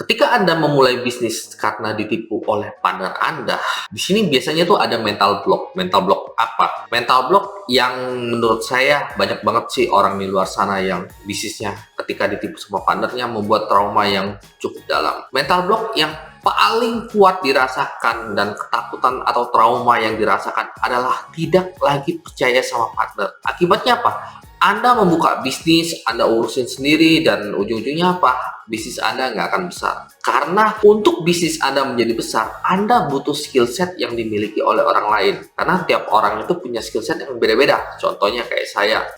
Ketika Anda memulai bisnis karena ditipu oleh partner Anda, di sini biasanya tuh ada mental block. Mental block apa? Mental block yang menurut saya banyak banget sih orang di luar sana yang bisnisnya ketika ditipu sama partnernya membuat trauma yang cukup dalam. Mental block yang paling kuat dirasakan dan ketakutan atau trauma yang dirasakan adalah tidak lagi percaya sama partner. Akibatnya apa? Anda membuka bisnis, Anda urusin sendiri, dan ujung-ujungnya apa? Bisnis Anda nggak akan besar. Karena untuk bisnis Anda menjadi besar, Anda butuh skill set yang dimiliki oleh orang lain. Karena tiap orang itu punya skill set yang beda-beda. Contohnya kayak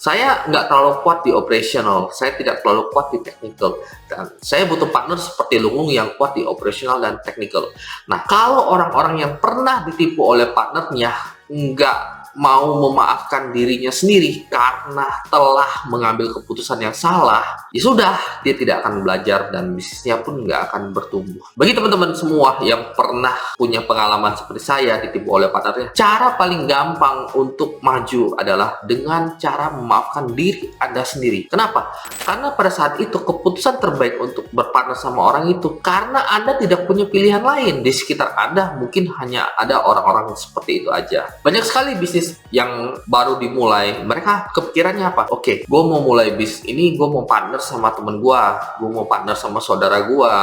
saya nggak terlalu kuat di operational, saya tidak terlalu kuat di technical. Dan saya butuh partner seperti Lungung yang kuat di operational dan technical. Nah, kalau orang-orang yang pernah ditipu oleh partnernya, nggak mau memaafkan dirinya sendiri karena telah mengambil keputusan yang salah, ya sudah, dia tidak akan belajar dan bisnisnya pun nggak akan bertumbuh. Bagi teman-teman semua yang pernah punya pengalaman seperti saya ditipu oleh partnernya, cara paling gampang untuk maju adalah dengan cara memaafkan diri Anda sendiri. Kenapa? Karena pada saat itu keputusan terbaik untuk berpartner sama orang itu, karena Anda tidak punya pilihan lain. Di sekitar Anda mungkin hanya ada orang-orang seperti itu aja. Banyak sekali bisnis yang baru dimulai, mereka kepikirannya apa? Oke, gue mau mulai bisnis ini, gue mau partner sama temen gue mau partner sama saudara gue,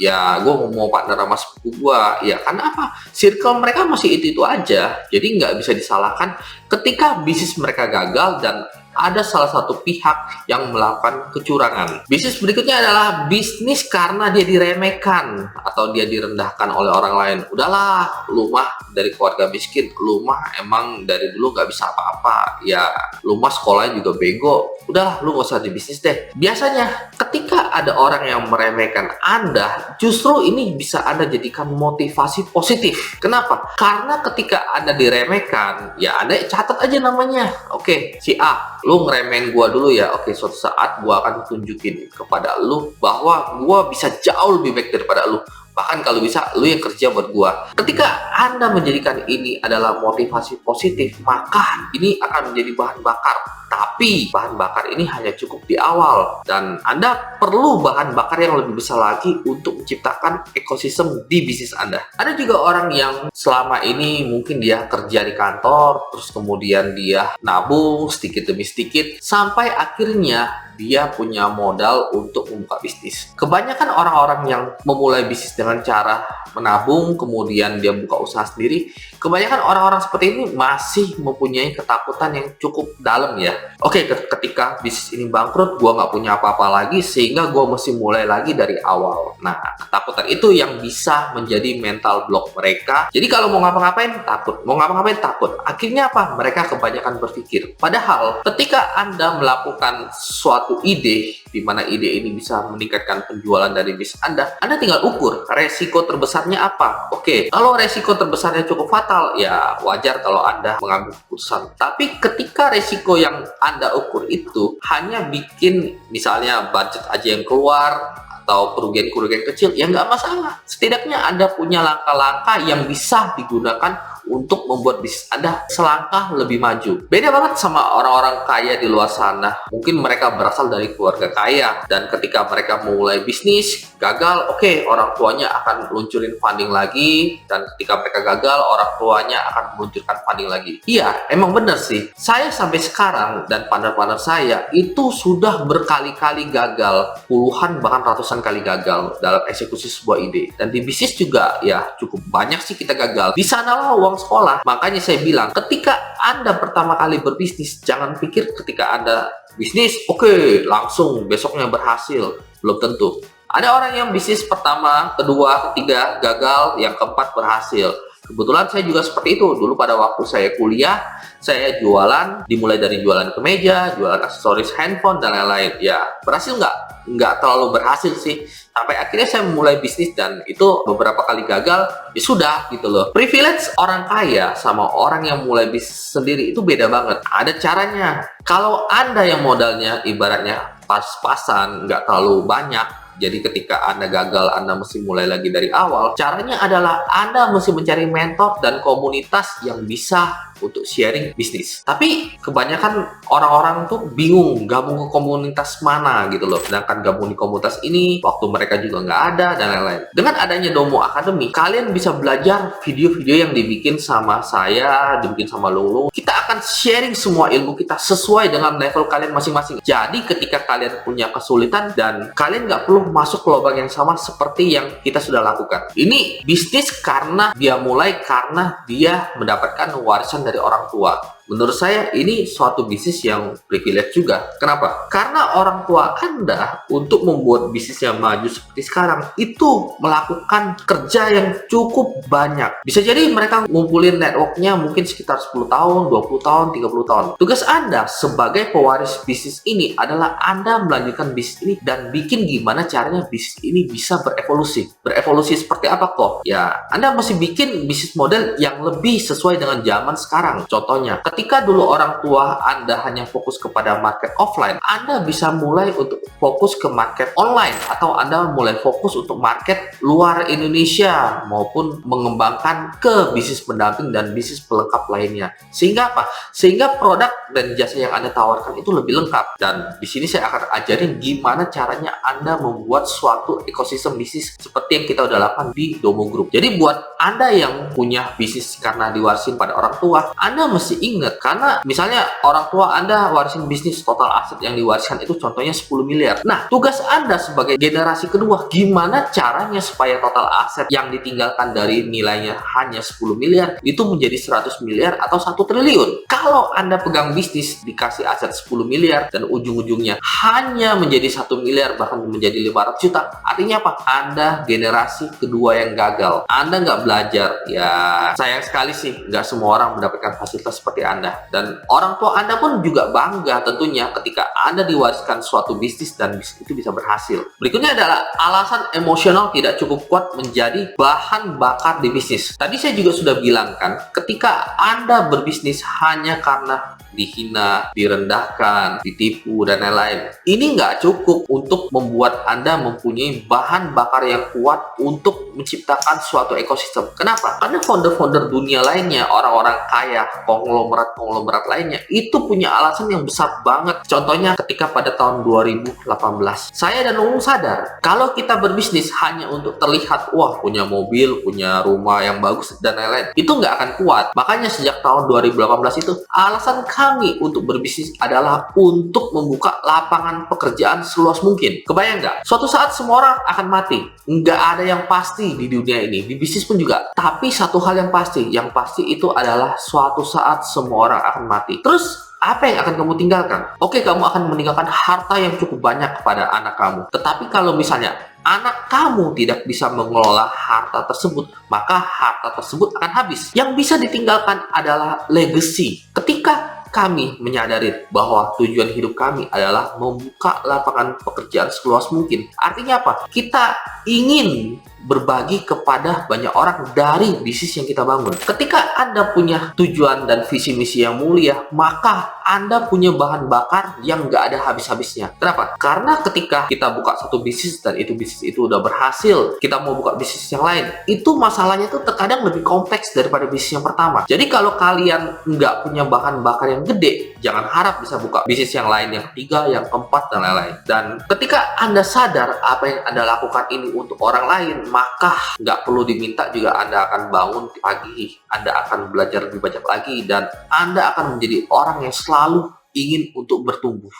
ya gue mau partner sama sepupu gue, ya karena apa? Circle mereka masih itu aja, jadi nggak bisa disalahkan ketika bisnis mereka gagal dan ada salah satu pihak yang melakukan kecurangan. Bisnis berikutnya adalah bisnis karena dia diremehkan atau dia direndahkan oleh orang lain. Udahlah, lu mah dari keluarga miskin, lu mah emang dari dulu gak bisa apa-apa, ya lu mah sekolahnya juga bego, udahlah lu gak usah di bisnis deh. Biasanya ketika ada orang yang meremehkan Anda, justru ini bisa Anda jadikan motivasi positif. Kenapa? Karena ketika Anda diremehkan, ya Anda catat aja namanya. Oke, si A, lu ngeremehin gua dulu ya. Oke, suatu saat gua akan tunjukin kepada lu bahwa gua bisa jauh lebih baik daripada lu. Bahkan kalau bisa, lu yang kerja buat gua. Ketika Anda menjadikan ini adalah motivasi positif, maka ini akan menjadi bahan bakar. Tapi bahan bakar ini hanya cukup di awal, dan Anda perlu bahan bakar yang lebih besar lagi untuk menciptakan ekosistem di bisnis Anda. Ada juga orang yang selama ini mungkin dia kerja di kantor, terus kemudian dia nabung sedikit demi sedikit, sampai akhirnya dia punya modal untuk membuka bisnis. Kebanyakan orang-orang yang memulai bisnis dengan cara menabung, kemudian dia buka usaha sendiri, kebanyakan orang-orang seperti ini masih mempunyai ketakutan yang cukup dalam ya. Oke, ketika bisnis ini bangkrut, gue nggak punya apa-apa lagi, sehingga gue mesti mulai lagi dari awal. Nah, ketakutan itu yang bisa menjadi mental block mereka. Jadi kalau mau ngapa-ngapain, takut. Mau ngapa-ngapain, takut. Akhirnya apa? Mereka kebanyakan berpikir. Padahal, ketika Anda melakukan suatu ide, di mana ide ini bisa meningkatkan penjualan dari bisnis Anda tinggal ukur resiko terbesarnya apa. Oke, kalau resiko terbesarnya cukup fatal, ya wajar kalau Anda mengambil keputusan. Tapi ketika resiko yang Anda ukur itu hanya bikin misalnya budget aja yang keluar atau kerugian-kerugian kecil, ya nggak masalah. Setidaknya Anda punya langkah-langkah yang bisa digunakan untuk membuat bisnis Anda selangkah lebih maju. Beda banget sama orang-orang kaya di luar sana. Mungkin mereka berasal dari keluarga kaya, dan ketika mereka memulai bisnis, gagal, oke, orang tuanya akan luncurin funding lagi, dan ketika mereka gagal, orang tuanya akan meluncurkan funding lagi. Iya, emang bener sih. Saya sampai sekarang, dan partner-partner saya, itu sudah berkali-kali gagal. Puluhan bahkan ratusan kali gagal dalam eksekusi sebuah ide. Dan di bisnis juga, ya cukup banyak sih kita gagal. Di sanalah uang sekolah. Makanya saya bilang, ketika Anda pertama kali berbisnis, jangan pikir ketika Anda bisnis, oke, langsung besoknya berhasil. Belum tentu. Ada orang yang bisnis pertama, kedua, ketiga gagal, yang keempat berhasil. Kebetulan saya juga seperti itu. Dulu pada waktu saya kuliah, saya jualan, dimulai dari jualan kemeja, jualan aksesoris handphone, dan lain-lain. Ya, berhasil nggak? Nggak terlalu berhasil sih. Sampai akhirnya saya mulai bisnis, dan itu beberapa kali gagal, ya sudah gitu loh. Privilege orang kaya sama orang yang mulai bisnis sendiri itu beda banget. Ada caranya. Kalau Anda yang modalnya ibaratnya pas-pasan, nggak terlalu banyak, jadi ketika Anda gagal, Anda mesti mulai lagi dari awal. Caranya adalah Anda mesti mencari mentor dan komunitas yang bisa untuk sharing bisnis. Tapi kebanyakan orang-orang tuh bingung gabung ke komunitas mana gitu loh. Sedangkan gabung di komunitas ini, waktu mereka juga nggak ada, dan lain-lain. Dengan adanya Domo Academy, kalian bisa belajar video-video yang dibikin sama saya, dibikin sama Lulu. Kita akan sharing semua ilmu kita sesuai dengan level kalian masing-masing. Jadi ketika kalian punya kesulitan dan kalian nggak perlu masuk ke lubang yang sama seperti yang kita sudah lakukan. Ini bisnis karena dia mendapatkan warisan dari orang tua. Menurut saya ini suatu bisnis yang privilege juga. Kenapa? Karena orang tua Anda untuk membuat bisnis yang maju seperti sekarang itu melakukan kerja yang cukup banyak. Bisa jadi mereka ngumpulin networknya mungkin sekitar 10 tahun, 20 tahun, 30 tahun. Tugas Anda sebagai pewaris bisnis ini adalah Anda melanjutkan bisnis ini dan bikin gimana caranya bisnis ini bisa berevolusi. Berevolusi seperti apa kok? Ya, Anda mesti bikin bisnis model yang lebih sesuai dengan zaman sekarang. Contohnya, ketika dulu orang tua Anda hanya fokus kepada market offline, Anda bisa mulai untuk fokus ke market online, atau Anda mulai fokus untuk market luar Indonesia maupun mengembangkan ke bisnis pendamping dan bisnis pelengkap lainnya. Sehingga apa? Sehingga produk dan jasa yang Anda tawarkan itu lebih lengkap. Dan di sini saya akan ajarin gimana caranya Anda membuat suatu ekosistem bisnis seperti yang kita udah lakukan di Domo Group. Jadi buat Anda yang punya bisnis karena diwarisin pada orang tua, Anda mesti ingat, karena misalnya orang tua Anda warisin bisnis, total aset yang diwariskan itu contohnya 10 miliar. Nah, tugas Anda sebagai generasi kedua, gimana caranya supaya total aset yang ditinggalkan dari nilainya hanya 10 miliar itu menjadi 100 miliar atau 1 triliun. Kalau Anda pegang bisnis dikasih aset 10 miliar dan ujung-ujungnya hanya menjadi 1 miliar bahkan menjadi 500 juta, artinya apa? Anda generasi kedua yang gagal. Anda nggak belajar. Ya, sayang sekali sih nggak semua orang mendapatkan fasilitas seperti Anda. Dan orang tua Anda pun juga bangga tentunya ketika Anda diwariskan suatu bisnis dan bisnis itu bisa berhasil. Berikutnya adalah alasan emosional tidak cukup kuat menjadi bahan bakar di bisnis. Tadi saya juga sudah bilang kan, ketika Anda berbisnis hanya karena dihina, direndahkan, ditipu, dan lain-lain, ini nggak cukup untuk membuat Anda mempunyai bahan bakar yang kuat untuk menciptakan suatu ekosistem. Kenapa? Karena founder-founder dunia lainnya, orang-orang kaya, konglomerat lainnya, itu punya alasan yang besar banget. Contohnya ketika pada tahun 2018, saya dan Ungu sadar, kalau kita berbisnis hanya untuk terlihat, wah punya mobil, punya rumah yang bagus, dan lain-lain, itu nggak akan kuat. Makanya sejak tahun 2018 itu, alasan kami untuk berbisnis adalah untuk membuka lapangan pekerjaan seluas mungkin. Kebayang nggak? Suatu saat semua orang akan mati. Nggak ada yang pasti di dunia ini, di bisnis pun juga. Tapi satu hal yang pasti itu adalah suatu saat semua orang akan mati. Terus apa yang akan kamu tinggalkan? Oke, kamu akan meninggalkan harta yang cukup banyak kepada anak kamu. Tetapi kalau misalnya anak kamu tidak bisa mengelola harta tersebut, maka harta tersebut akan habis. Yang bisa ditinggalkan adalah legacy. Ketika kami menyadari bahwa tujuan hidup kami adalah membuka lapangan pekerjaan seluas mungkin. Artinya apa? Kita ingin berbagi kepada banyak orang dari bisnis yang kita bangun. Ketika Anda punya tujuan dan visi misi yang mulia, maka Anda punya bahan bakar yang nggak ada habis-habisnya. Kenapa? Karena ketika kita buka satu bisnis dan bisnis itu udah berhasil, kita mau buka bisnis yang lain, itu masalahnya tuh terkadang lebih kompleks daripada bisnis yang pertama. Jadi kalau kalian nggak punya bahan bakar yang gede, jangan harap bisa buka bisnis yang lain, yang ketiga, yang keempat, dan lain-lain. Dan ketika Anda sadar apa yang Anda lakukan ini untuk orang lain, maka nggak perlu diminta juga Anda akan bangun pagi, Anda akan belajar lebih banyak lagi, dan Anda akan menjadi orang yang selalu ingin untuk bertumbuh.